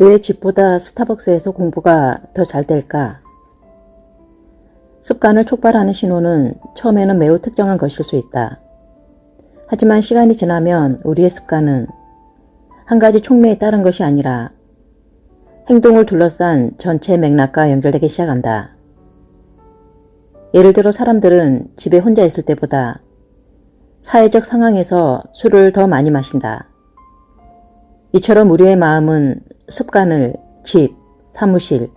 왜 집보다 스타벅스에서 공부가 더 잘 될까? 습관을 촉발하는 신호는 처음에는 매우 특정한 것일 수 있다. 하지만 시간이 지나면 우리의 습관은 한 가지 촉매에 따른 것이 아니라 행동을 둘러싼 전체 맥락과 연결되기 시작한다. 예를 들어 사람들은 집에 혼자 있을 때보다 사회적 상황에서 술을 더 많이 마신다. 이처럼 우리의 마음은 습관을 집, 사무실,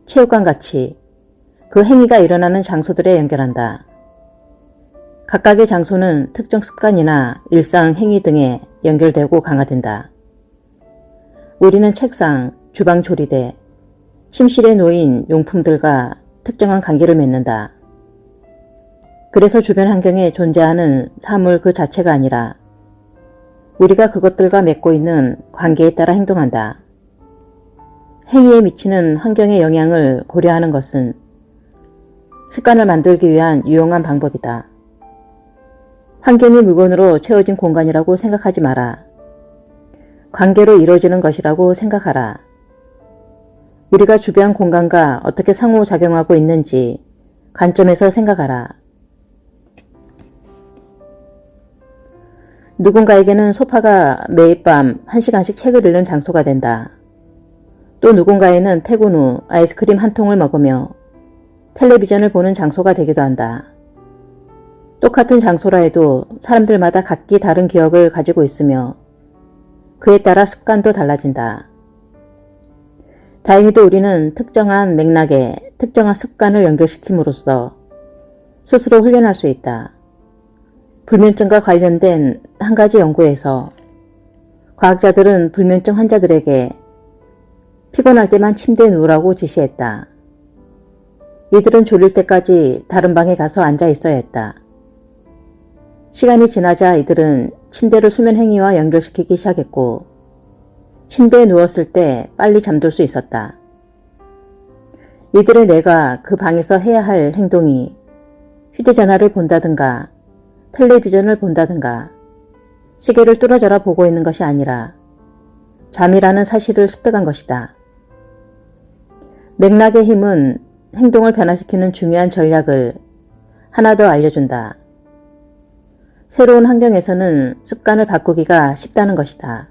체육관 같이 그 행위가 일어나는 장소들에 연결한다. 각각의 장소는 특정 습관이나 일상 행위 등에 연결되고 강화된다. 우리는 책상, 주방 조리대, 침실에 놓인 용품들과 특정한 관계를 맺는다. 그래서 주변 환경에 존재하는 사물 그 자체가 아니라 우리가 그것들과 맺고 있는 관계에 따라 행동한다. 행위에 미치는 환경의 영향을 고려하는 것은 습관을 만들기 위한 유용한 방법이다. 환경이 물건으로 채워진 공간이라고 생각하지 마라. 관계로 이루어지는 것이라고 생각하라. 우리가 주변 공간과 어떻게 상호작용하고 있는지 관점에서 생각하라. 누군가에게는 소파가 매일 밤 1시간씩 책을 읽는 장소가 된다. 또 누군가에는 퇴근 후 아이스크림 한 통을 먹으며 텔레비전을 보는 장소가 되기도 한다. 똑같은 장소라 해도 사람들마다 각기 다른 기억을 가지고 있으며 그에 따라 습관도 달라진다. 다행히도 우리는 특정한 맥락에 특정한 습관을 연결시킴으로써 스스로 훈련할 수 있다. 불면증과 관련된 한 가지 연구에서 과학자들은 불면증 환자들에게 피곤할 때만 침대에 누우라고 지시했다. 이들은 졸릴 때까지 다른 방에 가서 앉아 있어야 했다. 시간이 지나자 이들은 침대를 수면 행위와 연결시키기 시작했고 침대에 누웠을 때 빨리 잠들 수 있었다. 이들의 뇌가 그 방에서 해야 할 행동이 휴대전화를 본다든가 텔레비전을 본다든가 시계를 뚫어져라 보고 있는 것이 아니라 잠이라는 사실을 습득한 것이다. 맥락의 힘은 행동을 변화시키는 중요한 전략을 하나 더 알려준다. 새로운 환경에서는 습관을 바꾸기가 쉽다는 것이다.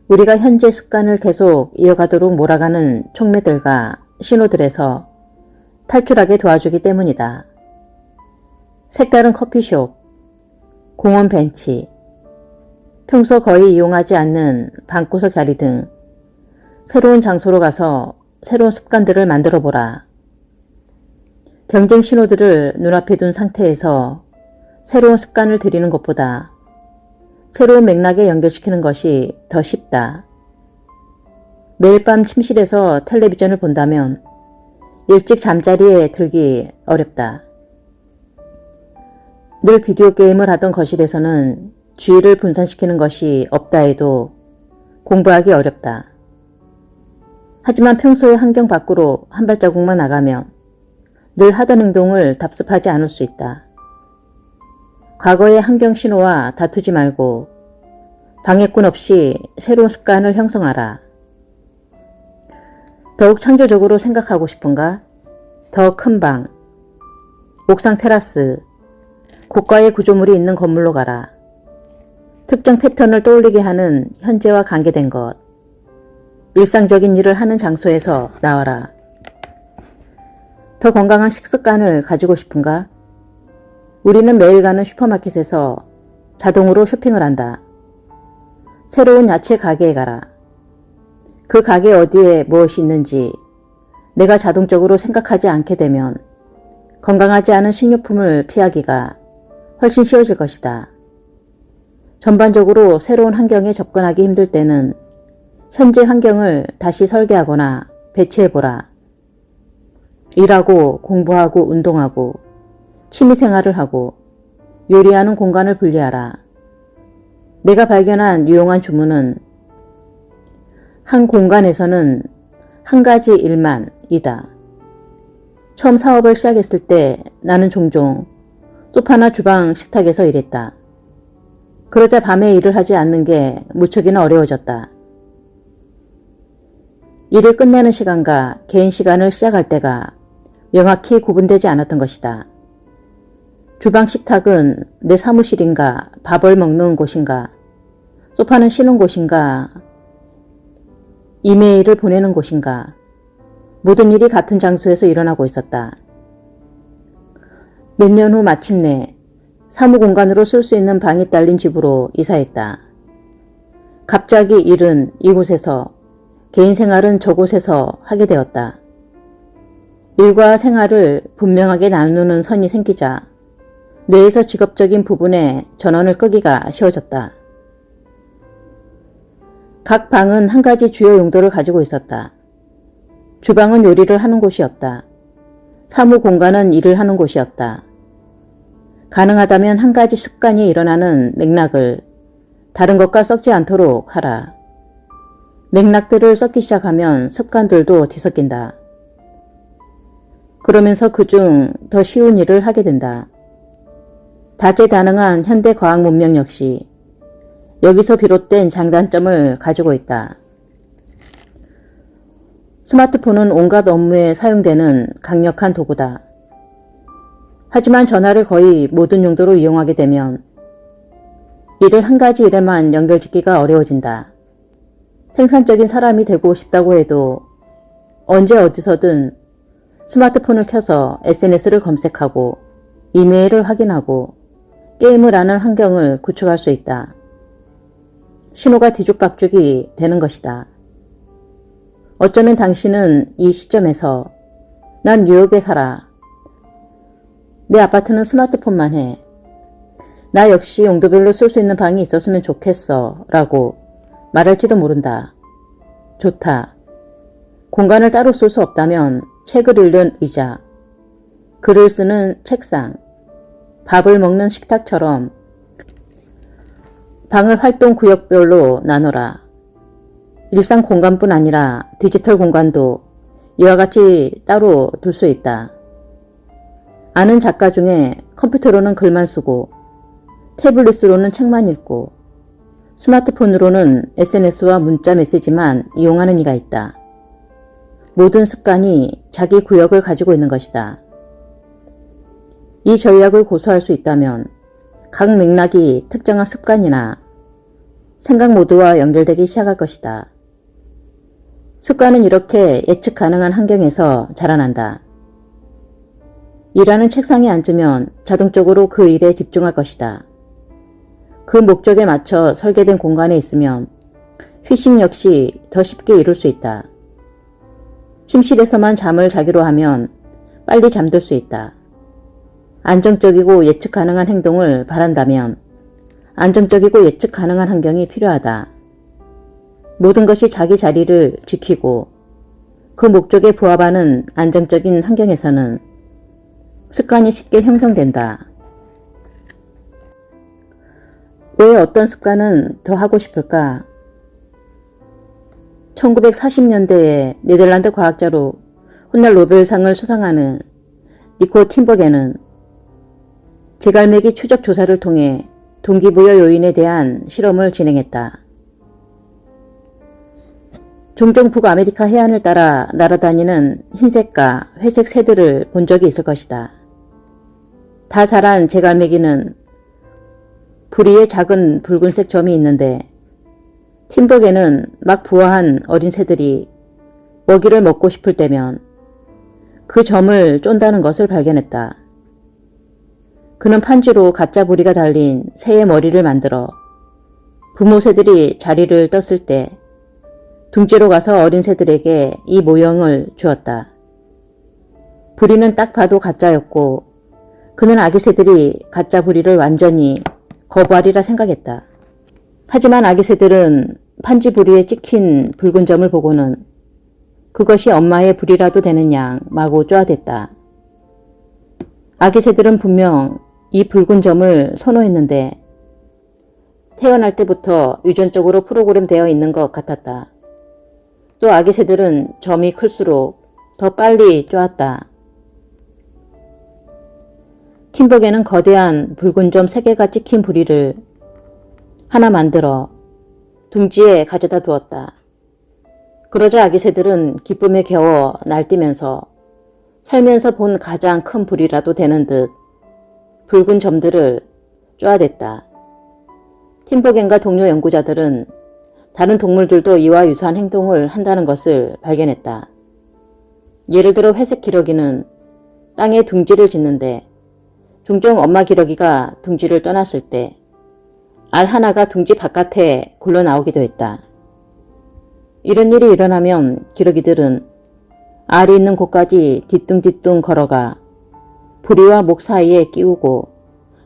우리가 현재 습관을 계속 이어가도록 몰아가는 촉매들과 신호들에서 탈출하게 도와주기 때문이다. 색다른 커피숍, 공원 벤치, 평소 거의 이용하지 않는 방구석 자리 등 새로운 장소로 가서 새로운 습관들을 만들어 보라. 경쟁 신호들을 눈앞에 둔 상태에서 새로운 습관을 들이는 것보다 새로운 맥락에 연결시키는 것이 더 쉽다. 매일 밤 침실에서 텔레비전을 본다면 일찍 잠자리에 들기 어렵다. 늘 비디오 게임을 하던 거실에서는 주의를 분산시키는 것이 없다 해도 공부하기 어렵다. 하지만 평소의 환경 밖으로 한 발자국만 나가면 늘 하던 행동을 답습하지 않을 수 있다. 과거의 환경 신호와 다투지 말고 방해꾼 없이 새로운 습관을 형성하라. 더욱 창조적으로 생각하고 싶은가? 더 큰 방, 옥상 테라스, 고가의 구조물이 있는 건물로 가라. 특정 패턴을 떠올리게 하는 현재와 관계된 것, 일상적인 일을 하는 장소에서 나와라. 더 건강한 식습관을 가지고 싶은가? 우리는 매일 가는 슈퍼마켓에서 자동으로 쇼핑을 한다. 새로운 야채 가게에 가라. 그 가게 어디에 무엇이 있는지 내가 자동적으로 생각하지 않게 되면 건강하지 않은 식료품을 피하기가 훨씬 쉬워질 것이다. 전반적으로 새로운 환경에 접근하기 힘들 때는 현재 환경을 다시 설계하거나 배치해보라. 일하고 공부하고 운동하고 취미생활을 하고 요리하는 공간을 분리하라. 내가 발견한 유용한 주문은 한 공간에서는 한 가지 일만 이다. 처음 사업을 시작했을 때 나는 종종 소파나 주방 식탁에서 일했다. 그러자 밤에 일을 하지 않는 게 무척이나 어려워졌다. 일을 끝내는 시간과 개인 시간을 시작할 때가 명확히 구분되지 않았던 것이다. 주방 식탁은 내 사무실인가, 밥을 먹는 곳인가, 소파는 쉬는 곳인가, 이메일을 보내는 곳인가, 모든 일이 같은 장소에서 일어나고 있었다. 몇 년 후 마침내 사무공간으로 쓸 수 있는 방이 딸린 집으로 이사했다. 갑자기 일은 이곳에서, 개인 생활은 저곳에서 하게 되었다. 일과 생활을 분명하게 나누는 선이 생기자 뇌에서 직업적인 부분에 전원을 끄기가 쉬워졌다. 각 방은 한 가지 주요 용도를 가지고 있었다. 주방은 요리를 하는 곳이었다. 사무 공간은 일을 하는 곳이었다. 가능하다면 한 가지 습관이 일어나는 맥락을 다른 것과 섞지 않도록 하라. 맥락들을 섞기 시작하면 습관들도 뒤섞인다. 그러면서 그중 더 쉬운 일을 하게 된다. 다재다능한 현대 과학 문명 역시 여기서 비롯된 장단점을 가지고 있다. 스마트폰은 온갖 업무에 사용되는 강력한 도구다. 하지만 전화를 거의 모든 용도로 이용하게 되면 이를 한 가지 일에만 연결짓기가 어려워진다. 생산적인 사람이 되고 싶다고 해도 언제 어디서든 스마트폰을 켜서 SNS를 검색하고 이메일을 확인하고 게임을 하는 환경을 구축할 수 있다. 신호가 뒤죽박죽이 되는 것이다. 어쩌면 당신은 이 시점에서 난 뉴욕에 살아. 내 아파트는 스마트폰만 해. 나 역시 용도별로 쓸 수 있는 방이 있었으면 좋겠어 라고 말할지도 모른다. 좋다. 공간을 따로 쓸 수 없다면 책을 읽는 의자, 글을 쓰는 책상, 밥을 먹는 식탁처럼 방을 활동 구역별로 나눠라. 일상 공간뿐 아니라 디지털 공간도 이와 같이 따로 둘 수 있다. 아는 작가 중에 컴퓨터로는 글만 쓰고 태블릿으로는 책만 읽고 스마트폰으로는 SNS와 문자 메시지만 이용하는 이가 있다. 모든 습관이 자기 구역을 가지고 있는 것이다. 이 전략을 고수할 수 있다면 각 맥락이 특정한 습관이나 생각 모드와 연결되기 시작할 것이다. 습관은 이렇게 예측 가능한 환경에서 자라난다. 일하는 책상에 앉으면 자동적으로 그 일에 집중할 것이다. 그 목적에 맞춰 설계된 공간에 있으면 휴식 역시 더 쉽게 이룰 수 있다. 침실에서만 잠을 자기로 하면 빨리 잠들 수 있다. 안정적이고 예측 가능한 행동을 바란다면 안정적이고 예측 가능한 환경이 필요하다. 모든 것이 자기 자리를 지키고 그 목적에 부합하는 안정적인 환경에서는 습관이 쉽게 형성된다. 왜 어떤 습관은 더 하고 싶을까? 1940년대에 네덜란드 과학자로 훗날 노벨상을 수상하는 니코 팀버게는 제갈매기 추적 조사를 통해 동기부여 요인에 대한 실험을 진행했다. 종종 북아메리카 해안을 따라 날아다니는 흰색과 회색 새들을 본 적이 있을 것이다. 다 자란 제갈매기는 부리에 작은 붉은색 점이 있는데 팀버게는 막 부화한 어린 새들이 먹이를 먹고 싶을 때면 그 점을 쫀다는 것을 발견했다. 그는 판지로 가짜 부리가 달린 새의 머리를 만들어 부모 새들이 자리를 떴을 때 둥지로 가서 어린 새들에게 이 모형을 주었다. 부리는 딱 봐도 가짜였고 그는 아기 새들이 가짜 부리를 완전히 거부하리라 생각했다. 하지만 아기 새들은 판지 부리에 찍힌 붉은 점을 보고는 그것이 엄마의 부리라도 되는 양 마구 쪼아댔다. 아기 새들은 분명 이 붉은 점을 선호했는데 태어날 때부터 유전적으로 프로그램되어 있는 것 같았다. 또 아기 새들은 점이 클수록 더 빨리 쪼았다. 팀버게는 거대한 붉은 점 3개가 찍힌 부리를 하나 만들어 둥지에 가져다 두었다. 그러자 아기 새들은 기쁨에 겨워 날뛰면서 살면서 본 가장 큰 불이라도 되는 듯 붉은 점들을 쪼아댔다. 팀버겐과 동료 연구자들은 다른 동물들도 이와 유사한 행동을 한다는 것을 발견했다. 예를 들어 회색 기러기는 땅에 둥지를 짓는데 종종 엄마 기러기가 둥지를 떠났을 때 알 하나가 둥지 바깥에 굴러 나오기도 했다. 이런 일이 일어나면 기러기들은 알이 있는 곳까지 뒤뚱뒤뚱 걸어가 부리와 목 사이에 끼우고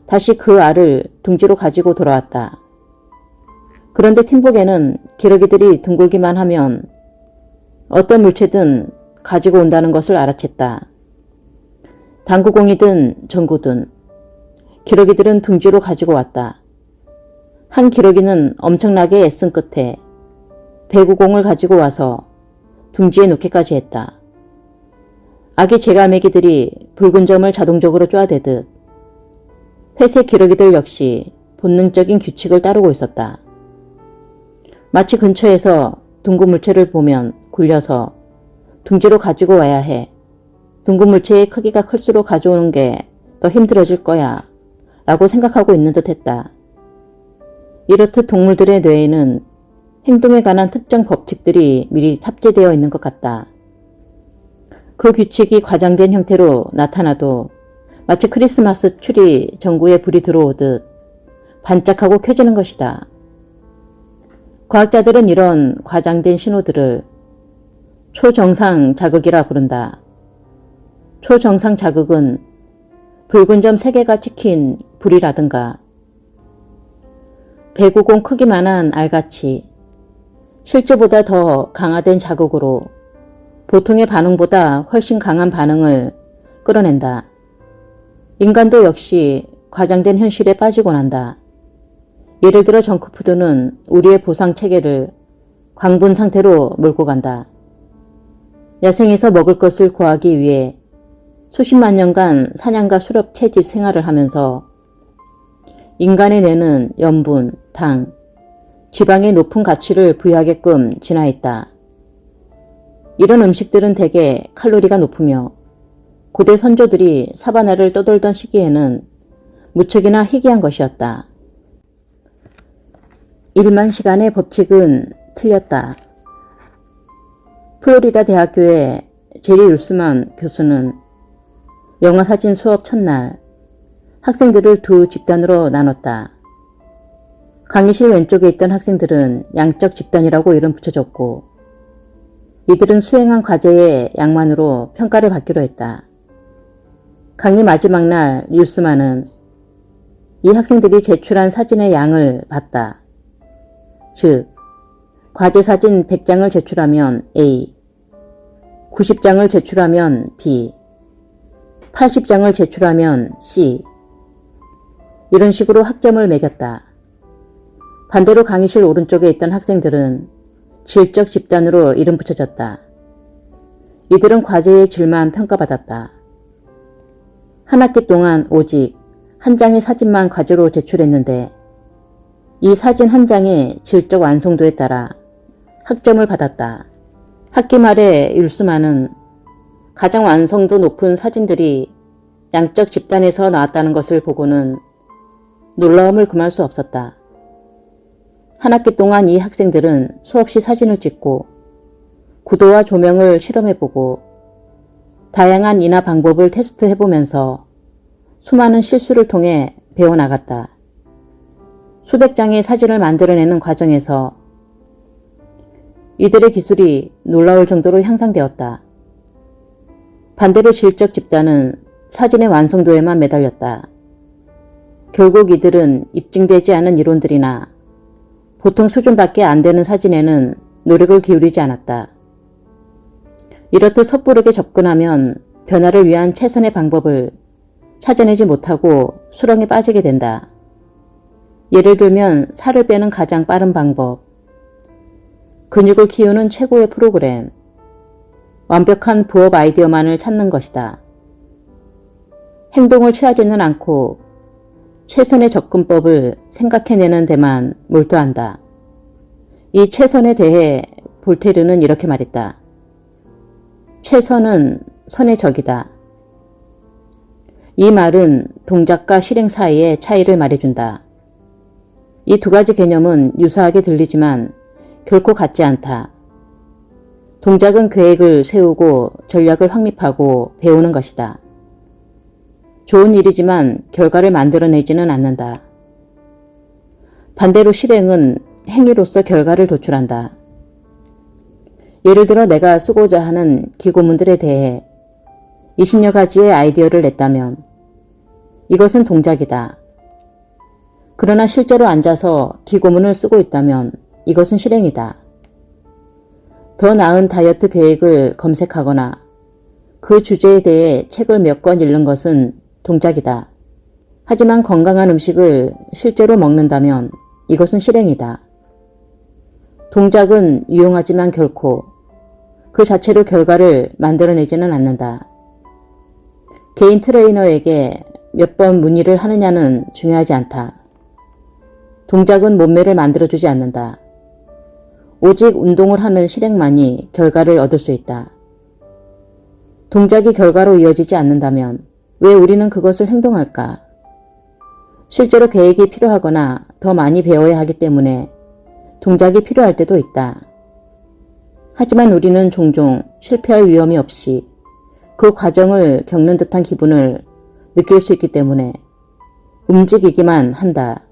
다시 그 알을 둥지로 가지고 돌아왔다. 그런데 팀복에는 기러기들이 둥글기만 하면 어떤 물체든 가지고 온다는 것을 알아챘다. 당구공이든 전구든 기러기들은 둥지로 가지고 왔다. 한 기러기는 엄청나게 애쓴 끝에 배구공을 가지고 와서 둥지에 놓기까지 했다. 아기 제갈매기들이 붉은 점을 자동적으로 쪼아대듯 회색 기러기들 역시 본능적인 규칙을 따르고 있었다. 마치 근처에서 둥근 물체를 보면 굴려서 둥지로 가지고 와야 해. 둥근 물체의 크기가 클수록 가져오는 게 더 힘들어질 거야 라고 생각하고 있는 듯 했다. 이렇듯 동물들의 뇌에는 행동에 관한 특정 법칙들이 미리 탑재되어 있는 것 같다. 그 규칙이 과장된 형태로 나타나도 마치 크리스마스 트리 전구에 불이 들어오듯 반짝하고 켜지는 것이다. 과학자들은 이런 과장된 신호들을 초정상 자극이라 부른다. 초정상 자극은 붉은 점 3개가 찍힌 불이라든가 배구공 크기만한 알같이 실제보다 더 강화된 자극으로 보통의 반응보다 훨씬 강한 반응을 끌어낸다. 인간도 역시 과장된 현실에 빠지곤 한다. 예를 들어 정크푸드는 우리의 보상 체계를 광분 상태로 몰고 간다. 야생에서 먹을 것을 구하기 위해 수십만 년간 사냥과 수렵 채집 생활을 하면서 인간의 뇌는 염분, 당, 지방의 높은 가치를 부여하게끔 진화했다. 이런 음식들은 대개 칼로리가 높으며 고대 선조들이 사바나를 떠돌던 시기에는 무척이나 희귀한 것이었다. 일만 시간의 법칙은 틀렸다. 플로리다 대학교의 제리 율스만 교수는 영어사진 수업 첫날 학생들을 두 집단으로 나눴다. 강의실 왼쪽에 있던 학생들은 양적 집단이라고 이름 붙여줬고 이들은 수행한 과제의 양만으로 평가를 받기로 했다. 강의 마지막 날 율스만은 이 학생들이 제출한 사진의 양을 봤다. 즉, 과제 사진 100장을 제출하면 A, 90장을 제출하면 B, 80장을 제출하면 C. 이런 식으로 학점을 매겼다. 반대로 강의실 오른쪽에 있던 학생들은 질적 집단으로 이름 붙여졌다. 이들은 과제의 질만 평가받았다. 한 학기 동안 오직 한 장의 사진만 과제로 제출했는데 이 사진 한 장의 질적 완성도에 따라 학점을 받았다. 학기 말에 율스만은 가장 완성도 높은 사진들이 양적 집단에서 나왔다는 것을 보고는 놀라움을 금할 수 없었다. 한 학기 동안 이 학생들은 수없이 사진을 찍고 구도와 조명을 실험해보고 다양한 인화 방법을 테스트해보면서 수많은 실수를 통해 배워나갔다. 수백 장의 사진을 만들어내는 과정에서 이들의 기술이 놀라울 정도로 향상되었다. 반대로 질적 집단은 사진의 완성도에만 매달렸다. 결국 이들은 입증되지 않은 이론들이나 보통 수준밖에 안 되는 사진에는 노력을 기울이지 않았다. 이렇듯 섣부르게 접근하면 변화를 위한 최선의 방법을 찾아내지 못하고 수렁에 빠지게 된다. 예를 들면 살을 빼는 가장 빠른 방법, 근육을 키우는 최고의 프로그램, 완벽한 부업 아이디어만을 찾는 것이다. 행동을 취하지는 않고 최선의 접근법을 생각해내는 데만 몰두한다. 이 최선에 대해 볼테르는 이렇게 말했다. 최선은 선의 적이다. 이 말은 동작과 실행 사이의 차이를 말해준다. 이 두 가지 개념은 유사하게 들리지만 결코 같지 않다. 동작은 계획을 세우고 전략을 확립하고 배우는 것이다. 좋은 일이지만 결과를 만들어내지는 않는다. 반대로 실행은 행위로서 결과를 도출한다. 예를 들어 내가 쓰고자 하는 기고문들에 대해 20여 가지의 아이디어를 냈다면 이것은 동작이다. 그러나 실제로 앉아서 기고문을 쓰고 있다면 이것은 실행이다. 더 나은 다이어트 계획을 검색하거나 그 주제에 대해 책을 몇 권 읽는 것은 동작이다. 하지만 건강한 음식을 실제로 먹는다면 이것은 실행이다. 동작은 유용하지만 결코 그 자체로 결과를 만들어내지는 않는다. 개인 트레이너에게 몇 번 문의를 하느냐는 중요하지 않다. 동작은 몸매를 만들어주지 않는다. 오직 운동을 하는 실행만이 결과를 얻을 수 있다. 동작이 결과로 이어지지 않는다면 왜 우리는 그것을 행동할까? 실제로 계획이 필요하거나 더 많이 배워야 하기 때문에 동작이 필요할 때도 있다. 하지만 우리는 종종 실패할 위험이 없이 그 과정을 겪는 듯한 기분을 느낄 수 있기 때문에 움직이기만 한다.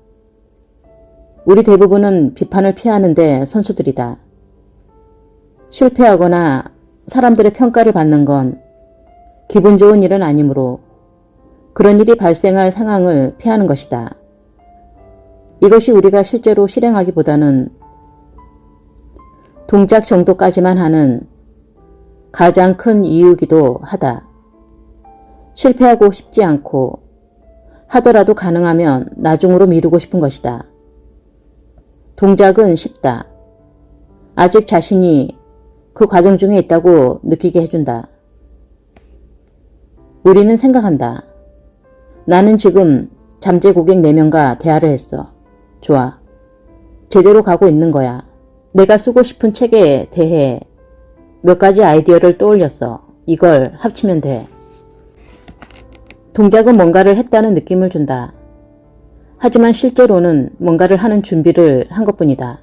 우리 대부분은 비판을 피하는데 선수들이다. 실패하거나 사람들의 평가를 받는 건 기분 좋은 일은 아니므로 그런 일이 발생할 상황을 피하는 것이다. 이것이 우리가 실제로 실행하기보다는 동작 정도까지만 하는 가장 큰 이유이기도 하다. 실패하고 싶지 않고 하더라도 가능하면 나중으로 미루고 싶은 것이다. 동작은 쉽다. 아직 자신이 그 과정 중에 있다고 느끼게 해준다. 우리는 생각한다. 나는 지금 잠재 고객 4명과 대화를 했어. 좋아. 제대로 가고 있는 거야. 내가 쓰고 싶은 책에 대해 몇 가지 아이디어를 떠올렸어. 이걸 합치면 돼. 동작은 뭔가를 했다는 느낌을 준다. 하지만 실제로는 뭔가를 하는 준비를 한 것뿐이다.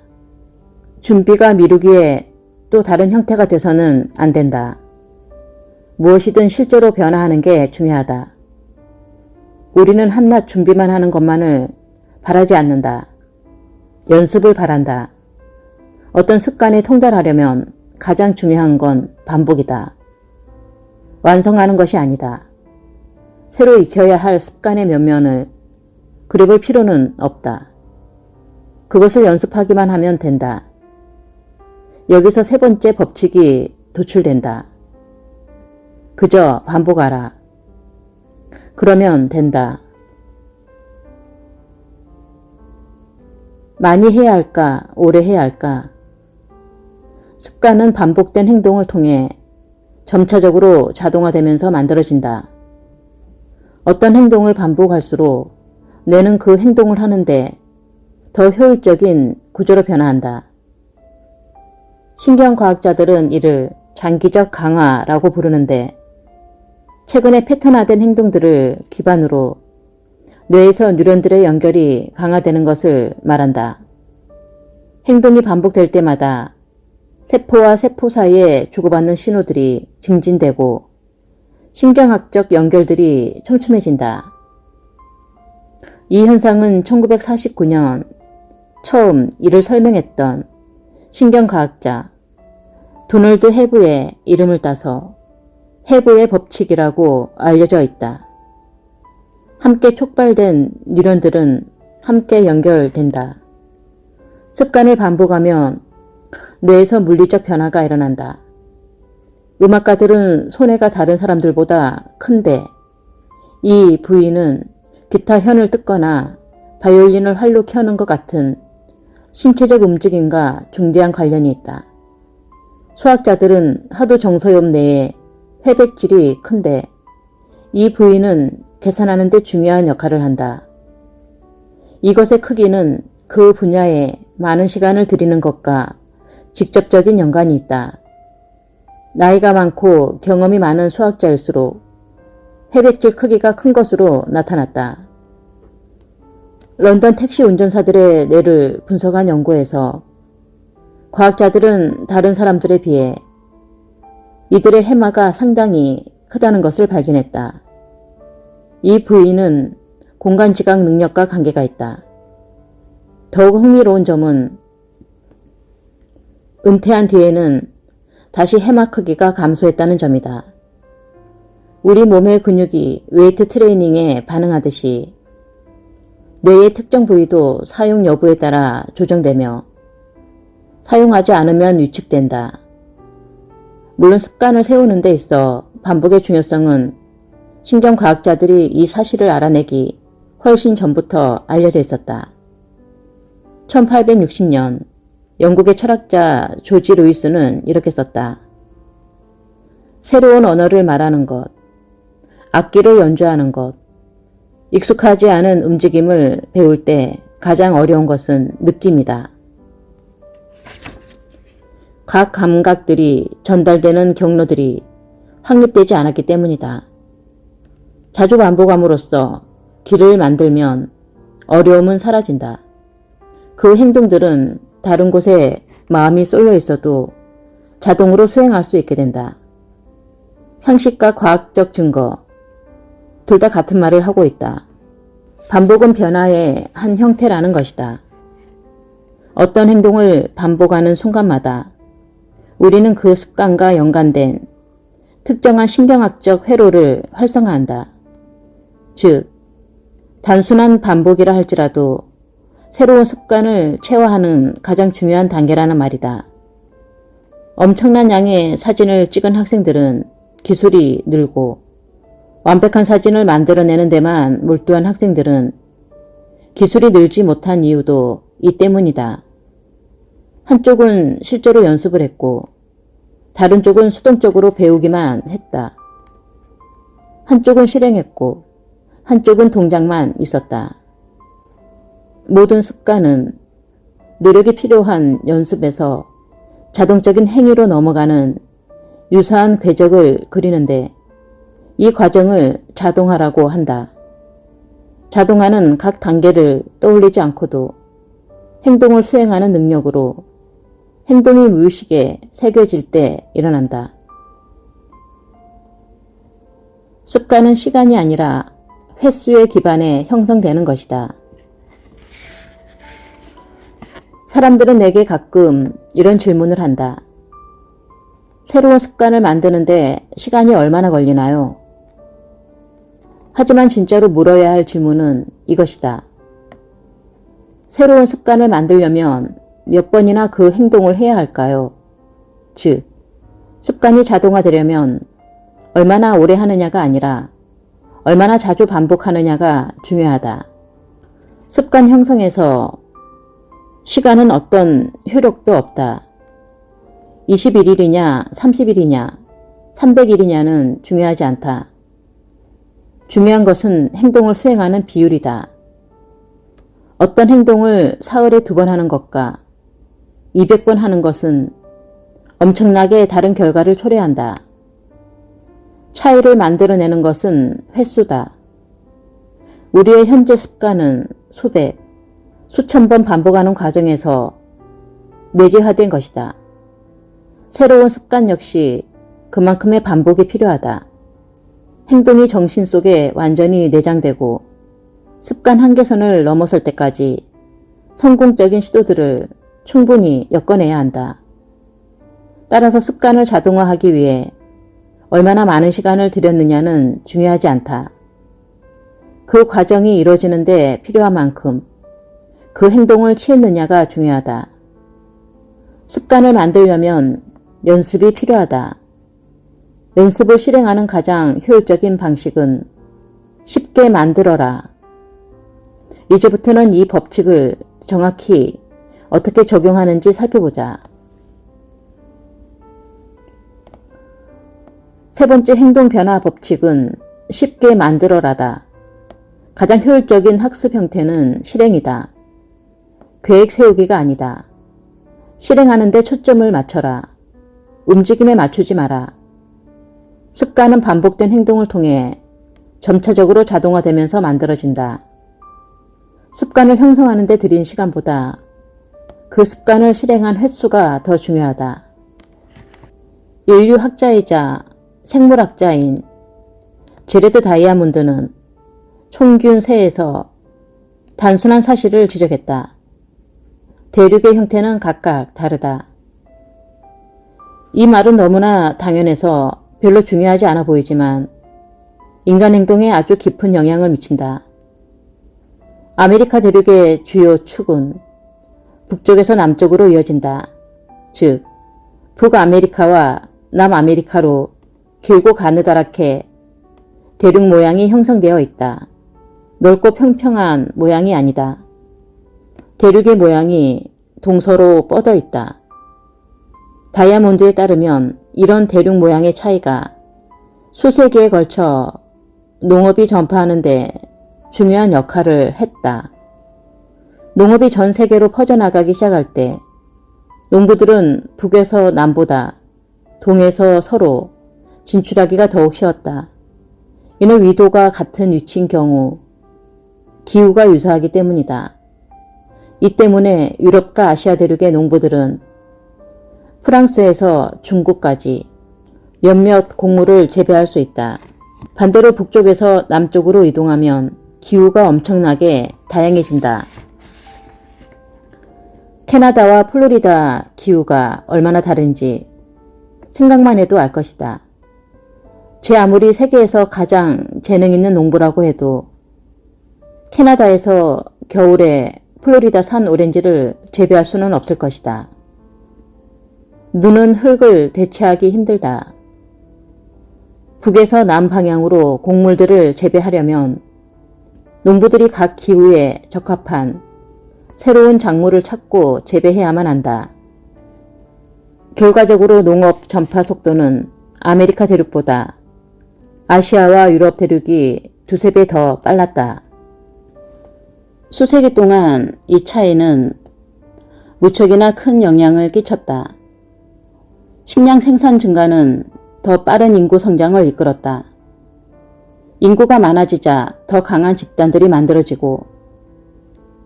준비가 미루기에 또 다른 형태가 돼서는 안 된다. 무엇이든 실제로 변화하는 게 중요하다. 우리는 한낱 준비만 하는 것만을 바라지 않는다. 연습을 바란다. 어떤 습관에 통달하려면 가장 중요한 건 반복이다. 완성하는 것이 아니다. 새로 익혀야 할 습관의 면면을 그려볼 필요는 없다. 그것을 연습하기만 하면 된다. 여기서 세 번째 법칙이 도출된다. 그저 반복하라. 그러면 된다. 많이 해야 할까, 오래 해야 할까? 습관은 반복된 행동을 통해 점차적으로 자동화되면서 만들어진다. 어떤 행동을 반복할수록 뇌는 그 행동을 하는데 더 효율적인 구조로 변화한다. 신경과학자들은 이를 장기적 강화라고 부르는데 최근에 패턴화된 행동들을 기반으로 뇌에서 뉴런들의 연결이 강화되는 것을 말한다. 행동이 반복될 때마다 세포와 세포 사이에 주고받는 신호들이 증진되고 신경학적 연결들이 촘촘해진다. 이 현상은 1949년 처음 이를 설명했던 신경과학자 도널드 헤브의 이름을 따서 헤브의 법칙이라고 알려져 있다. 함께 촉발된 뉴런들은 함께 연결된다. 습관을 반복하면 뇌에서 물리적 변화가 일어난다. 음악가들은 손해가 다른 사람들보다 큰데 이 부위는 기타 현을 뜯거나 바이올린을 활로 켜는 것 같은 신체적 움직임과 중대한 관련이 있다. 수학자들은 하도 정서엽 내에 회백질이 큰데 이 부위는 계산하는 데 중요한 역할을 한다. 이것의 크기는 그 분야에 많은 시간을 들이는 것과 직접적인 연관이 있다. 나이가 많고 경험이 많은 수학자일수록 회백질 크기가 큰 것으로 나타났다. 런던 택시 운전사들의 뇌를 분석한 연구에서 과학자들은 다른 사람들에 비해 이들의 해마가 상당히 크다는 것을 발견했다. 이 부위는 공간 지각 능력과 관계가 있다. 더욱 흥미로운 점은 은퇴한 뒤에는 다시 해마 크기가 감소했다는 점이다. 우리 몸의 근육이 웨이트 트레이닝에 반응하듯이 뇌의 특정 부위도 사용 여부에 따라 조정되며 사용하지 않으면 위축된다. 물론 습관을 세우는 데 있어 반복의 중요성은 신경과학자들이 이 사실을 알아내기 훨씬 전부터 알려져 있었다. 1860년 영국의 철학자 조지 루이스는 이렇게 썼다. 새로운 언어를 말하는 것, 악기를 연주하는 것, 익숙하지 않은 움직임을 배울 때 가장 어려운 것은 느낌이다. 각 감각들이 전달되는 경로들이 확립되지 않았기 때문이다. 자주 반복함으로써 길을 만들면 어려움은 사라진다. 그 행동들은 다른 곳에 마음이 쏠려 있어도 자동으로 수행할 수 있게 된다. 상식과 과학적 증거, 둘 다 같은 말을 하고 있다. 반복은 변화의 한 형태라는 것이다. 어떤 행동을 반복하는 순간마다 우리는 그 습관과 연관된 특정한 신경학적 회로를 활성화한다. 즉, 단순한 반복이라 할지라도 새로운 습관을 체화하는 가장 중요한 단계라는 말이다. 엄청난 양의 사진을 찍은 학생들은 기술이 늘고 완벽한 사진을 만들어내는 데만 몰두한 학생들은 기술이 늘지 못한 이유도 이 때문이다. 한쪽은 실제로 연습을 했고 다른 쪽은 수동적으로 배우기만 했다. 한쪽은 실행했고 한쪽은 동작만 있었다. 모든 습관은 노력이 필요한 연습에서 자동적인 행위로 넘어가는 유사한 궤적을 그리는데 이 과정을 자동화라고 한다. 자동화는 각 단계를 떠올리지 않고도 행동을 수행하는 능력으로 행동이 무의식에 새겨질 때 일어난다. 습관은 시간이 아니라 횟수에 기반해 형성되는 것이다. 사람들은 내게 가끔 이런 질문을 한다. 새로운 습관을 만드는데 시간이 얼마나 걸리나요? 하지만 진짜로 물어야 할 질문은 이것이다. 새로운 습관을 만들려면 몇 번이나 그 행동을 해야 할까요? 즉, 습관이 자동화되려면 얼마나 오래 하느냐가 아니라 얼마나 자주 반복하느냐가 중요하다. 습관 형성에서 시간은 어떤 효력도 없다. 21일이냐 30일이냐 300일이냐는 중요하지 않다. 중요한 것은 행동을 수행하는 비율이다. 어떤 행동을 사흘에 2번 하는 것과 200번 하는 것은 엄청나게 다른 결과를 초래한다. 차이를 만들어내는 것은 횟수다. 우리의 현재 습관은 수백, 수천 번 반복하는 과정에서 내재화된 것이다. 새로운 습관 역시 그만큼의 반복이 필요하다. 행동이 정신 속에 완전히 내장되고 습관 한계선을 넘어설 때까지 성공적인 시도들을 충분히 엮어내야 한다. 따라서 습관을 자동화하기 위해 얼마나 많은 시간을 들였느냐는 중요하지 않다. 그 과정이 이루어지는 데 필요한 만큼 그 행동을 취했느냐가 중요하다. 습관을 만들려면 연습이 필요하다. 연습을 실행하는 가장 효율적인 방식은 쉽게 만들어라. 이제부터는 이 법칙을 정확히 어떻게 적용하는지 살펴보자. 세 번째 행동 변화 법칙은 쉽게 만들어라다. 가장 효율적인 학습 형태는 실행이다. 계획 세우기가 아니다. 실행하는 데 초점을 맞춰라. 움직임에 맞추지 마라. 습관은 반복된 행동을 통해 점차적으로 자동화되면서 만들어진다. 습관을 형성하는 데 들인 시간보다 그 습관을 실행한 횟수가 더 중요하다. 인류학자이자 생물학자인 제레드 다이아몬드는 총균 세에서 단순한 사실을 지적했다. 대륙의 형태는 각각 다르다. 이 말은 너무나 당연해서 별로 중요하지 않아 보이지만 인간 행동에 아주 깊은 영향을 미친다. 아메리카 대륙의 주요 축은 북쪽에서 남쪽으로 이어진다. 즉, 북아메리카와 남아메리카로 길고 가느다랗게 대륙 모양이 형성되어 있다. 넓고 평평한 모양이 아니다. 대륙의 모양이 동서로 뻗어 있다. 다이아몬드에 따르면 이런 대륙 모양의 차이가 수세기에 걸쳐 농업이 전파하는 데 중요한 역할을 했다. 농업이 전 세계로 퍼져나가기 시작할 때 농부들은 북에서 남보다 동에서 서로 진출하기가 더욱 쉬웠다. 이는 위도가 같은 위치인 경우 기후가 유사하기 때문이다. 이 때문에 유럽과 아시아 대륙의 농부들은 프랑스에서 중국까지 몇몇 곡물을 재배할 수 있다. 반대로 북쪽에서 남쪽으로 이동하면 기후가 엄청나게 다양해진다. 캐나다와 플로리다 기후가 얼마나 다른지 생각만 해도 알 것이다. 제 아무리 세계에서 가장 재능 있는 농부라고 해도 캐나다에서 겨울에 플로리다 산 오렌지를 재배할 수는 없을 것이다. 눈은 흙을 대체하기 힘들다. 북에서 남 방향으로 곡물들을 재배하려면 농부들이 각 기후에 적합한 새로운 작물을 찾고 재배해야만 한다. 결과적으로 농업 전파 속도는 아메리카 대륙보다 아시아와 유럽 대륙이 두세 배 더 빨랐다. 수세기 동안 이 차이는 무척이나 큰 영향을 끼쳤다. 식량 생산 증가는 더 빠른 인구 성장을 이끌었다. 인구가 많아지자 더 강한 집단들이 만들어지고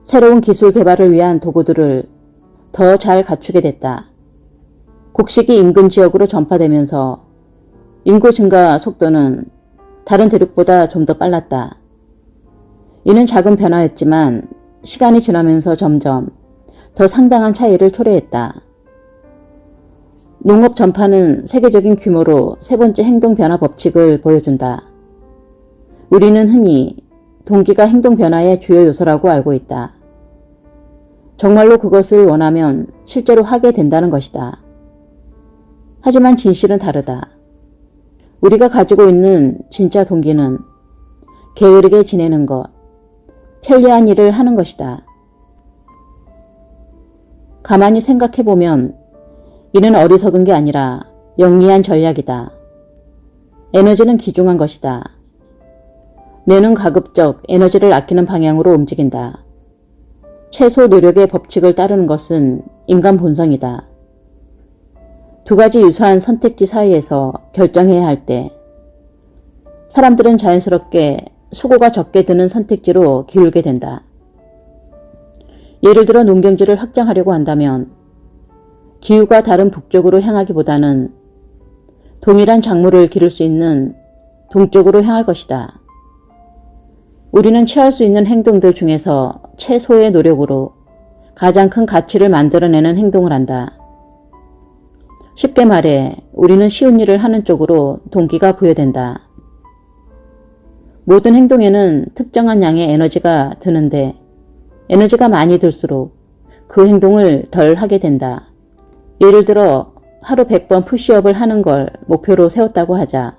새로운 기술 개발을 위한 도구들을 더 잘 갖추게 됐다. 곡식이 인근 지역으로 전파되면서 인구 증가 속도는 다른 대륙보다 좀 더 빨랐다. 이는 작은 변화였지만 시간이 지나면서 점점 더 상당한 차이를 초래했다. 농업 전파는 세계적인 규모로 세 번째 행동 변화 법칙을 보여준다. 우리는 흔히 동기가 행동 변화의 주요 요소라고 알고 있다. 정말로 그것을 원하면 실제로 하게 된다는 것이다. 하지만 진실은 다르다. 우리가 가지고 있는 진짜 동기는 게으르게 지내는 것, 편리한 일을 하는 것이다. 가만히 생각해보면 이는 어리석은 게 아니라 영리한 전략이다. 에너지는 귀중한 것이다. 뇌는 가급적 에너지를 아끼는 방향으로 움직인다. 최소 노력의 법칙을 따르는 것은 인간 본성이다. 두 가지 유사한 선택지 사이에서 결정해야 할 때 사람들은 자연스럽게 수고가 적게 드는 선택지로 기울게 된다. 예를 들어 농경지를 확장하려고 한다면 기후가 다른 북쪽으로 향하기보다는 동일한 작물을 기를 수 있는 동쪽으로 향할 것이다. 우리는 취할 수 있는 행동들 중에서 최소의 노력으로 가장 큰 가치를 만들어내는 행동을 한다. 쉽게 말해 우리는 쉬운 일을 하는 쪽으로 동기가 부여된다. 모든 행동에는 특정한 양의 에너지가 드는데 에너지가 많이 들수록 그 행동을 덜 하게 된다. 예를 들어 하루 100번 푸시업을 하는 걸 목표로 세웠다고 하자.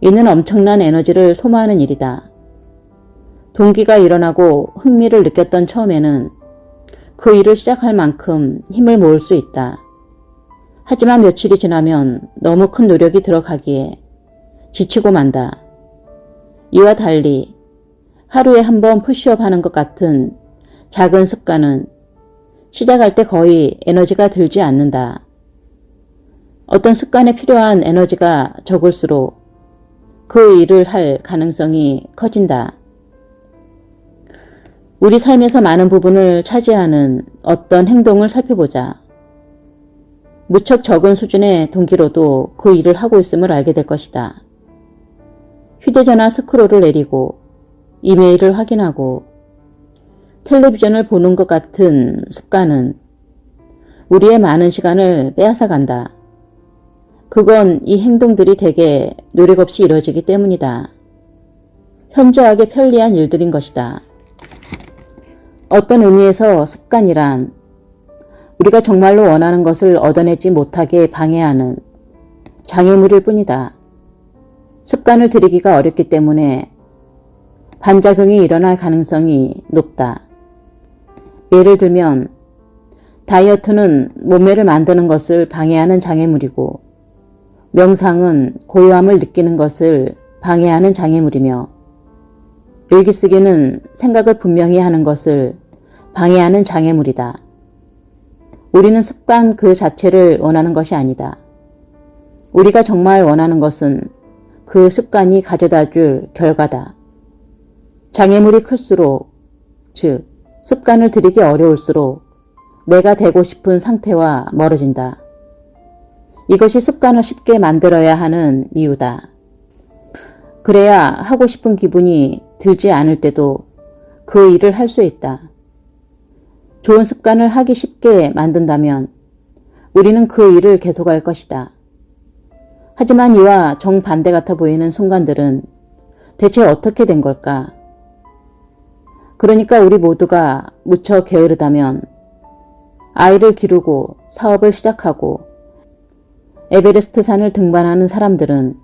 이는 엄청난 에너지를 소모하는 일이다. 동기가 일어나고 흥미를 느꼈던 처음에는 그 일을 시작할 만큼 힘을 모을 수 있다. 하지만 며칠이 지나면 너무 큰 노력이 들어가기에 지치고 만다. 이와 달리 하루에 한 번 푸시업 하는 것 같은 작은 습관은 시작할 때 거의 에너지가 들지 않는다. 어떤 습관에 필요한 에너지가 적을수록 그 일을 할 가능성이 커진다. 우리 삶에서 많은 부분을 차지하는 어떤 행동을 살펴보자. 무척 적은 수준의 동기로도 그 일을 하고 있음을 알게 될 것이다. 휴대전화 스크롤을 내리고 이메일을 확인하고 텔레비전을 보는 것 같은 습관은 우리의 많은 시간을 빼앗아 간다. 그건 이 행동들이 대개 노력 없이 이루어지기 때문이다. 현저하게 편리한 일들인 것이다. 어떤 의미에서 습관이란 우리가 정말로 원하는 것을 얻어내지 못하게 방해하는 장애물일 뿐이다. 습관을 들이기가 어렵기 때문에 반작용이 일어날 가능성이 높다. 예를 들면 다이어트는 몸매를 만드는 것을 방해하는 장애물이고 명상은 고요함을 느끼는 것을 방해하는 장애물이며 일기쓰기는 생각을 분명히 하는 것을 방해하는 장애물이다. 우리는 습관 그 자체를 원하는 것이 아니다. 우리가 정말 원하는 것은 그 습관이 가져다 줄 결과다. 장애물이 클수록, 즉 습관을 들이기 어려울수록 내가 되고 싶은 상태와 멀어진다. 이것이 습관을 쉽게 만들어야 하는 이유다. 그래야 하고 싶은 기분이 들지 않을 때도 그 일을 할 수 있다. 좋은 습관을 하기 쉽게 만든다면 우리는 그 일을 계속할 것이다. 하지만 이와 정반대 같아 보이는 순간들은 대체 어떻게 된 걸까? 그러니까 우리 모두가 무척 게으르다면 아이를 기르고 사업을 시작하고 에베레스트 산을 등반하는 사람들은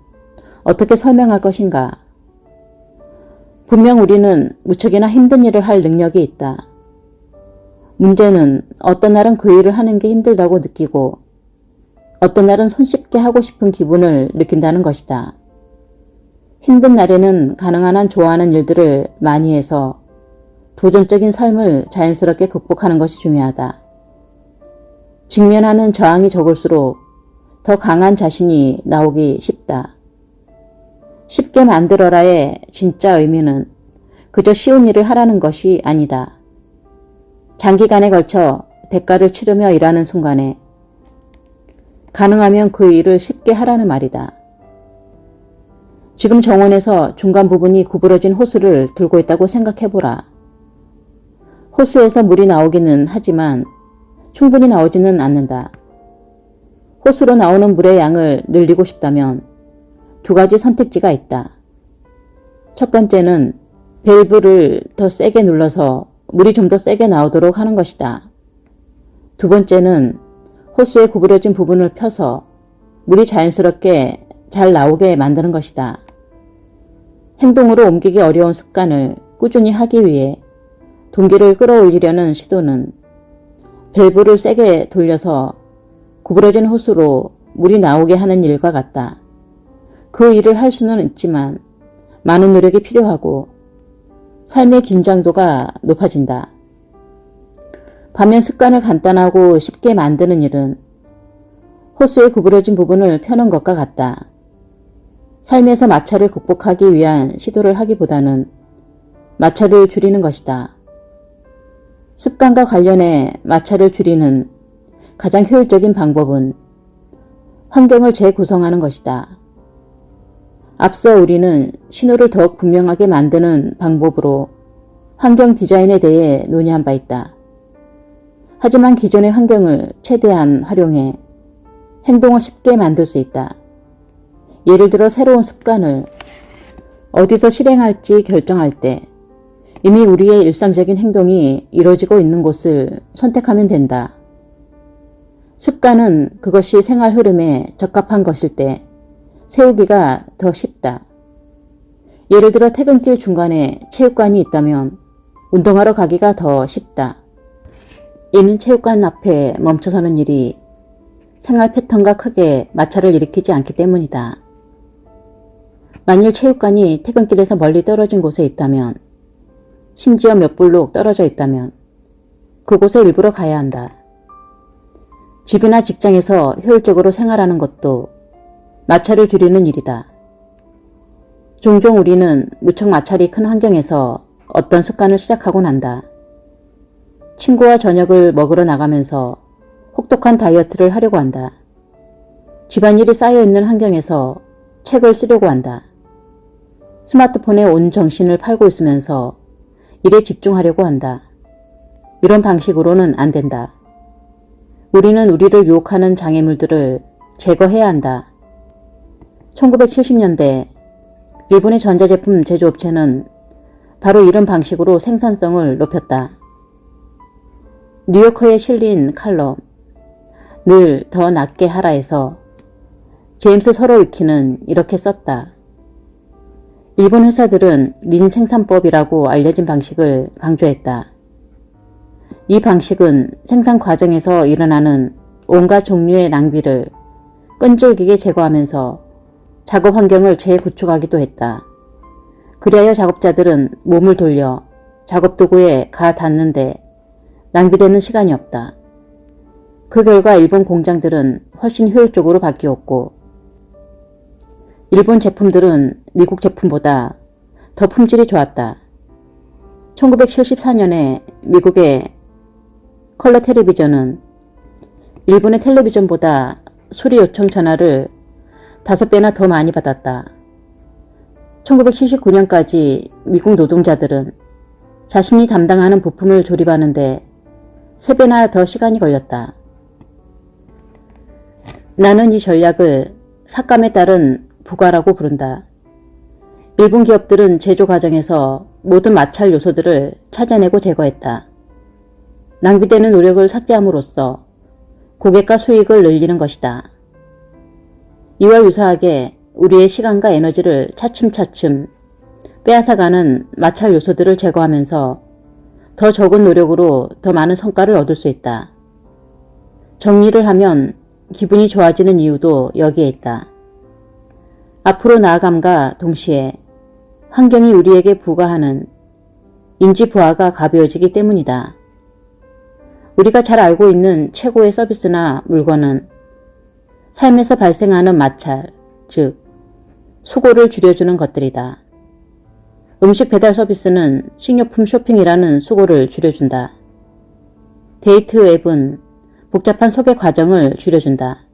어떻게 설명할 것인가? 분명 우리는 무척이나 힘든 일을 할 능력이 있다. 문제는 어떤 날은 그 일을 하는 게 힘들다고 느끼고 어떤 날은 손쉽게 하고 싶은 기분을 느낀다는 것이다. 힘든 날에는 가능한 한 좋아하는 일들을 많이 해서 도전적인 삶을 자연스럽게 극복하는 것이 중요하다. 직면하는 저항이 적을수록 더 강한 자신이 나오기 쉽다. 쉽게 만들어라의 진짜 의미는 그저 쉬운 일을 하라는 것이 아니다. 장기간에 걸쳐 대가를 치르며 일하는 순간에 가능하면 그 일을 쉽게 하라는 말이다. 지금 정원에서 중간 부분이 구부러진 호스를 들고 있다고 생각해보라. 호스에서 물이 나오기는 하지만 충분히 나오지는 않는다. 호스로 나오는 물의 양을 늘리고 싶다면 두 가지 선택지가 있다. 첫 번째는 밸브를 더 세게 눌러서 물이 좀 더 세게 나오도록 하는 것이다. 두 번째는 호스의 구부러진 부분을 펴서 물이 자연스럽게 잘 나오게 만드는 것이다. 행동으로 옮기기 어려운 습관을 꾸준히 하기 위해 동기를 끌어올리려는 시도는 밸브를 세게 돌려서 구부러진 호스로 물이 나오게 하는 일과 같다. 그 일을 할 수는 있지만 많은 노력이 필요하고 삶의 긴장도가 높아진다. 반면 습관을 간단하고 쉽게 만드는 일은 호스의 구부러진 부분을 펴는 것과 같다. 삶에서 마찰을 극복하기 위한 시도를 하기보다는 마찰을 줄이는 것이다. 습관과 관련해 마찰을 줄이는 가장 효율적인 방법은 환경을 재구성하는 것이다. 앞서 우리는 신호를 더욱 분명하게 만드는 방법으로 환경 디자인에 대해 논의한 바 있다. 하지만 기존의 환경을 최대한 활용해 행동을 쉽게 만들 수 있다. 예를 들어 새로운 습관을 어디서 실행할지 결정할 때 이미 우리의 일상적인 행동이 이루어지고 있는 곳을 선택하면 된다. 습관은 그것이 생활 흐름에 적합한 것일 때 세우기가 더 쉽다. 예를 들어 퇴근길 중간에 체육관이 있다면 운동하러 가기가 더 쉽다. 이는 체육관 앞에 멈춰서는 일이 생활 패턴과 크게 마찰을 일으키지 않기 때문이다. 만일 체육관이 퇴근길에서 멀리 떨어진 곳에 있다면, 심지어 몇 블록 떨어져 있다면 그곳에 일부러 가야 한다. 집이나 직장에서 효율적으로 생활하는 것도 마찰을 줄이는 일이다. 종종 우리는 무척 마찰이 큰 환경에서 어떤 습관을 시작하곤 한다. 친구와 저녁을 먹으러 나가면서 혹독한 다이어트를 하려고 한다. 집안일이 쌓여있는 환경에서 책을 쓰려고 한다. 스마트폰에 온 정신을 팔고 있으면서 일에 집중하려고 한다. 이런 방식으로는 안 된다. 우리는 우리를 유혹하는 장애물들을 제거해야 한다. 1970년대 일본의 전자제품 제조업체는 바로 이런 방식으로 생산성을 높였다. 뉴요커에 실린 칼럼 늘 더 낫게 하라에서 제임스 서로유키는 이렇게 썼다. 일본 회사들은 린 생산법이라고 알려진 방식을 강조했다. 이 방식은 생산 과정에서 일어나는 온갖 종류의 낭비를 끈질기게 제거하면서 작업 환경을 재구축하기도 했다. 그리하여 작업자들은 몸을 돌려 작업 도구에 가 닿는데 낭비되는 시간이 없다. 그 결과 일본 공장들은 훨씬 효율적으로 바뀌었고 일본 제품들은 미국 제품보다 더 품질이 좋았다. 1974년에 미국의 컬러 텔레비전은 일본의 텔레비전보다 수리 요청 전화를 5배나 더 많이 받았다. 1979년까지 미국 노동자들은 자신이 담당하는 부품을 조립하는데 3배나 더 시간이 걸렸다. 나는 이 전략을 삭감에 따른 부가라고 부른다. 일본 기업들은 제조 과정에서 모든 마찰 요소들을 찾아내고 제거했다. 낭비되는 노력을 삭제함으로써 고객과 수익을 늘리는 것이다. 이와 유사하게 우리의 시간과 에너지를 차츰차츰 빼앗아가는 마찰 요소들을 제거하면서 더 적은 노력으로 더 많은 성과를 얻을 수 있다. 정리를 하면 기분이 좋아지는 이유도 여기에 있다. 앞으로 나아감과 동시에 환경이 우리에게 부과하는 인지 부하가 가벼워지기 때문이다. 우리가 잘 알고 있는 최고의 서비스나 물건은 삶에서 발생하는 마찰, 즉 수고를 줄여주는 것들이다. 음식 배달 서비스는 식료품 쇼핑이라는 수고를 줄여준다. 데이트 앱은 복잡한 소개 과정을 줄여준다.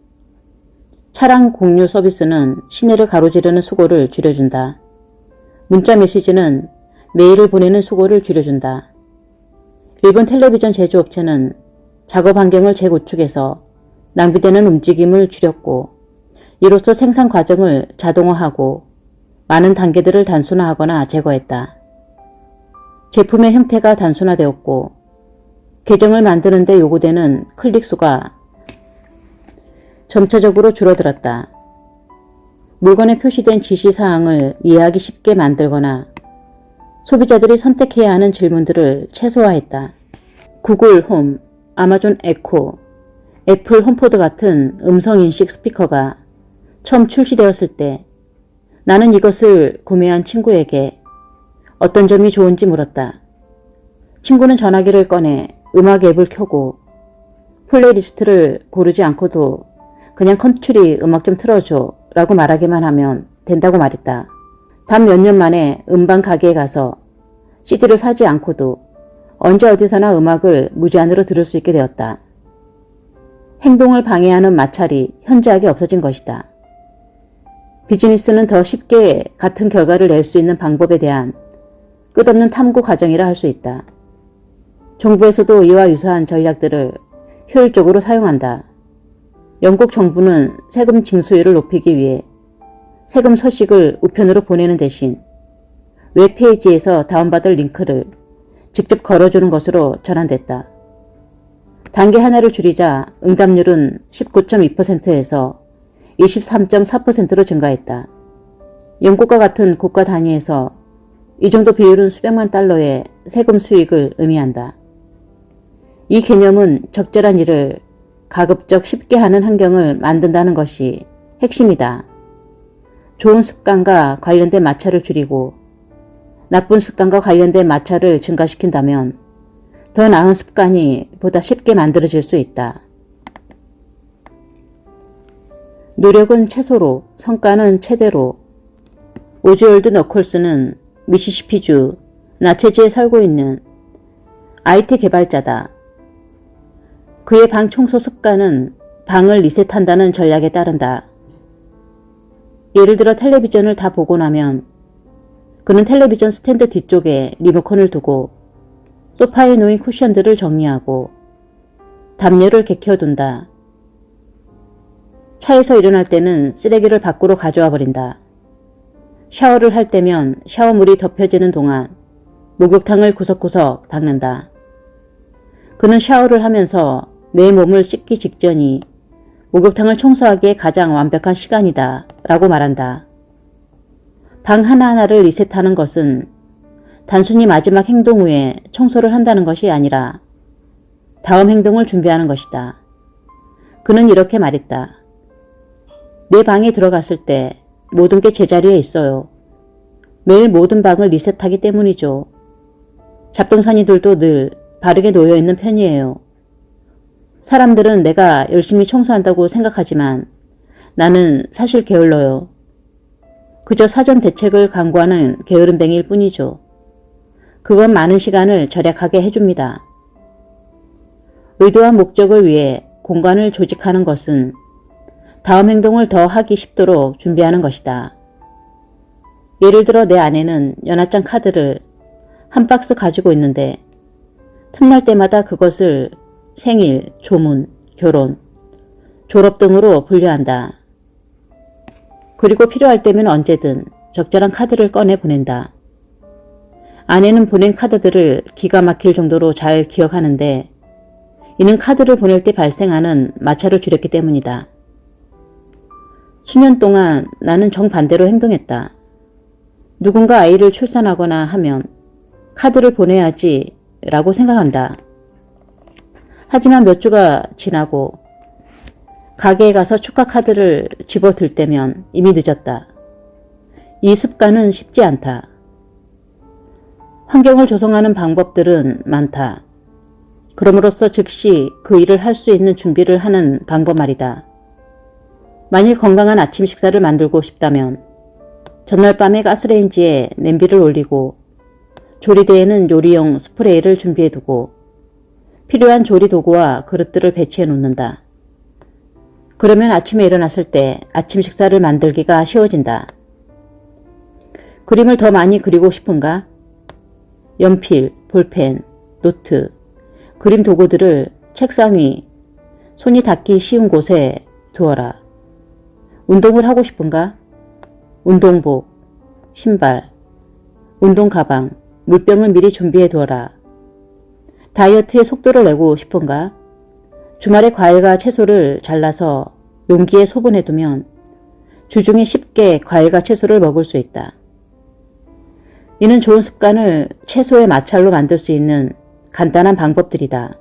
차량 공유 서비스는 시내를 가로지르는 수고를 줄여준다. 문자 메시지는 메일을 보내는 수고를 줄여준다. 일본 텔레비전 제조업체는 작업 환경을 재구축해서 낭비되는 움직임을 줄였고 이로써 생산 과정을 자동화하고 많은 단계들을 단순화하거나 제거했다. 제품의 형태가 단순화되었고 계정을 만드는 데 요구되는 클릭 수가 점차적으로 줄어들었다. 물건에 표시된 지시사항을 이해하기 쉽게 만들거나 소비자들이 선택해야 하는 질문들을 최소화했다. 구글 홈, 아마존 에코, 애플 홈포드 같은 음성인식 스피커가 처음 출시되었을 때 나는 이것을 구매한 친구에게 어떤 점이 좋은지 물었다. 친구는 전화기를 꺼내 음악 앱을 켜고 플레이리스트를 고르지 않고도 그냥 컨트리 음악 좀 틀어줘 라고 말하기만 하면 된다고 말했다. 단 몇 년 만에 음반 가게에 가서 CD를 사지 않고도 언제 어디서나 음악을 무제한으로 들을 수 있게 되었다. 행동을 방해하는 마찰이 현저하게 없어진 것이다. 비즈니스는 더 쉽게 같은 결과를 낼 수 있는 방법에 대한 끝없는 탐구 과정이라 할 수 있다. 정부에서도 이와 유사한 전략들을 효율적으로 사용한다. 영국 정부는 세금 징수율을 높이기 위해 세금 서식을 우편으로 보내는 대신 웹페이지에서 다운받을 링크를 직접 걸어주는 것으로 전환됐다. 단계 하나를 줄이자 응답률은 19.2%에서 23.4%로 증가했다. 영국과 같은 국가 단위에서 이 정도 비율은 수백만 달러의 세금 수익을 의미한다. 이 개념은 적절한 일을 가급적 쉽게 하는 환경을 만든다는 것이 핵심이다. 좋은 습관과 관련된 마찰을 줄이고 나쁜 습관과 관련된 마찰을 증가시킨다면 더 나은 습관이 보다 쉽게 만들어질 수 있다. 노력은 최소로, 성과는 최대로. 오즈월드 너콜스는 미시시피주 나체지에 살고 있는 IT 개발자다. 그의 방 청소 습관은 방을 리셋한다는 전략에 따른다. 예를 들어 텔레비전을 다 보고 나면 그는 텔레비전 스탠드 뒤쪽에 리모컨을 두고 소파에 놓인 쿠션들을 정리하고 담요를 개켜둔다. 차에서 일어날 때는 쓰레기를 밖으로 가져와 버린다. 샤워를 할 때면 샤워물이 덮여지는 동안 목욕탕을 구석구석 닦는다. 그는 샤워를 하면서 내 몸을 씻기 직전이 목욕탕을 청소하기에 가장 완벽한 시간이다 라고 말한다. 방 하나하나를 리셋하는 것은 단순히 마지막 행동 후에 청소를 한다는 것이 아니라 다음 행동을 준비하는 것이다. 그는 이렇게 말했다. 내 방에 들어갔을 때 모든 게 제자리에 있어요. 매일 모든 방을 리셋하기 때문이죠. 잡동사니들도 늘 바르게 놓여있는 편이에요. 사람들은 내가 열심히 청소한다고 생각하지만 나는 사실 게을러요. 그저 사전 대책을 강구하는 게으름뱅이일 뿐이죠. 그건 많은 시간을 절약하게 해줍니다. 의도한 목적을 위해 공간을 조직하는 것은 다음 행동을 더 하기 쉽도록 준비하는 것이다. 예를 들어 내 아내는 연하장 카드를 한 박스 가지고 있는데 틈날 때마다 그것을 생일, 조문, 결혼, 졸업 등으로 분류한다. 그리고 필요할 때면 언제든 적절한 카드를 꺼내 보낸다. 아내는 보낸 카드들을 기가 막힐 정도로 잘 기억하는데 이는 카드를 보낼 때 발생하는 마찰을 줄였기 때문이다. 수년 동안 나는 정반대로 행동했다. 누군가 아이를 출산하거나 하면 카드를 보내야지 라고 생각한다. 하지만 몇 주가 지나고 가게에 가서 축하 카드를 집어들 때면 이미 늦었다. 이 습관은 쉽지 않다. 환경을 조성하는 방법들은 많다. 그럼으로써 즉시 그 일을 할 수 있는 준비를 하는 방법 말이다. 만일 건강한 아침 식사를 만들고 싶다면 전날 밤에 가스레인지에 냄비를 올리고 조리대에는 요리용 스프레이를 준비해두고 필요한 조리 도구와 그릇들을 배치해 놓는다. 그러면 아침에 일어났을 때 아침 식사를 만들기가 쉬워진다. 그림을 더 많이 그리고 싶은가? 연필, 볼펜, 노트, 그림 도구들을 책상 위, 손이 닿기 쉬운 곳에 두어라. 운동을 하고 싶은가? 운동복, 신발, 운동 가방, 물병을 미리 준비해 두어라. 다이어트에 속도를 내고 싶은가? 주말에 과일과 채소를 잘라서 용기에 소분해 두면 주중에 쉽게 과일과 채소를 먹을 수 있다. 이는 좋은 습관을 채소의 마찰로 만들 수 있는 간단한 방법들이다.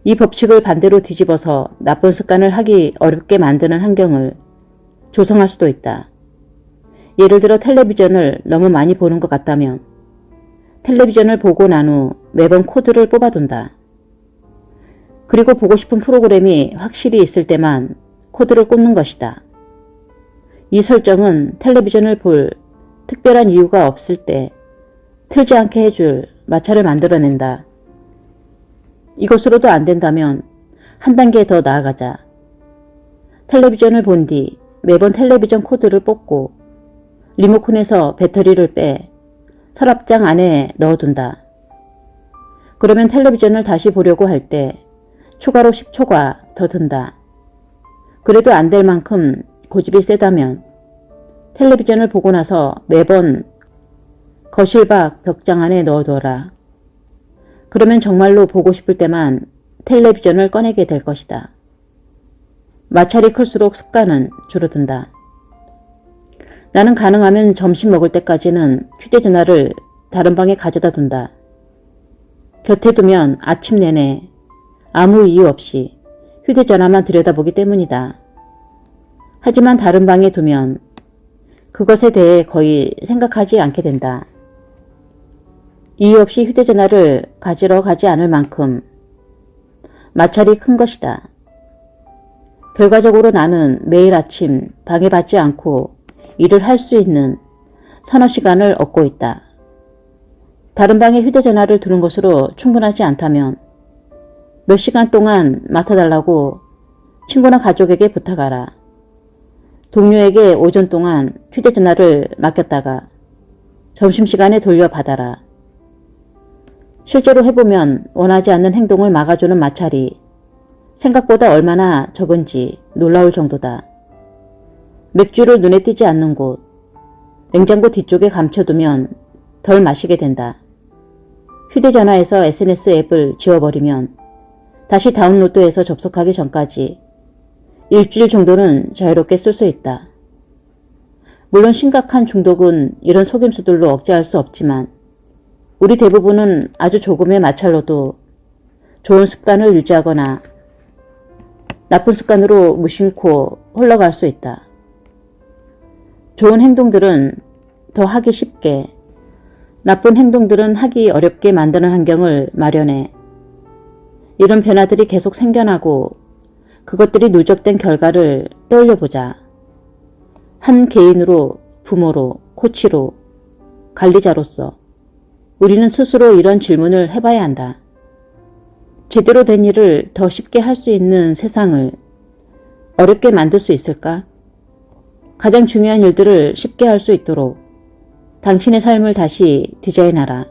이 법칙을 반대로 뒤집어서 나쁜 습관을 하기 어렵게 만드는 환경을 조성할 수도 있다. 예를 들어 텔레비전을 너무 많이 보는 것 같다면 텔레비전을 보고 난 후 매번 코드를 뽑아둔다. 그리고 보고 싶은 프로그램이 확실히 있을 때만 코드를 꽂는 것이다. 이 설정은 텔레비전을 볼 특별한 이유가 없을 때 틀지 않게 해줄 마찰을 만들어낸다. 이것으로도 안 된다면 한 단계 더 나아가자. 텔레비전을 본 뒤 매번 텔레비전 코드를 뽑고 리모컨에서 배터리를 빼 서랍장 안에 넣어둔다. 그러면 텔레비전을 다시 보려고 할 때 추가로 10초가 더 든다. 그래도 안 될 만큼 고집이 세다면 텔레비전을 보고 나서 매번 거실 밖 벽장 안에 넣어둬라. 그러면 정말로 보고 싶을 때만 텔레비전을 꺼내게 될 것이다. 마찰이 클수록 습관은 줄어든다. 나는 가능하면 점심 먹을 때까지는 휴대전화를 다른 방에 가져다 둔다. 곁에 두면 아침 내내 아무 이유 없이 휴대전화만 들여다보기 때문이다. 하지만 다른 방에 두면 그것에 대해 거의 생각하지 않게 된다. 이유 없이 휴대전화를 가지러 가지 않을 만큼 마찰이 큰 것이다. 결과적으로 나는 매일 아침 방해받지 않고 일을 할 수 있는 서너 시간을 얻고 있다. 다른 방에 휴대전화를 두는 것으로 충분하지 않다면 몇 시간 동안 맡아달라고 친구나 가족에게 부탁하라. 동료에게 오전 동안 휴대전화를 맡겼다가 점심시간에 돌려받아라. 실제로 해보면 원하지 않는 행동을 막아주는 마찰이 생각보다 얼마나 적은지 놀라울 정도다. 맥주를 눈에 띄지 않는 곳, 냉장고 뒤쪽에 감춰두면 덜 마시게 된다. 휴대전화에서 SNS 앱을 지워버리면 다시 다운로드해서 접속하기 전까지 일주일 정도는 자유롭게 쓸 수 있다. 물론 심각한 중독은 이런 속임수들로 억제할 수 없지만 우리 대부분은 아주 조금의 마찰로도 좋은 습관을 유지하거나 나쁜 습관으로 무심코 흘러갈 수 있다. 좋은 행동들은 더 하기 쉽게, 나쁜 행동들은 하기 어렵게 만드는 환경을 마련해 이런 변화들이 계속 생겨나고 그것들이 누적된 결과를 떠올려보자. 한 개인으로, 부모로, 코치로, 관리자로서 우리는 스스로 이런 질문을 해봐야 한다. 제대로 된 일을 더 쉽게 할 수 있는 세상을 어렵게 만들 수 있을까? 가장 중요한 일들을 쉽게 할 수 있도록 당신의 삶을 다시 디자인하라.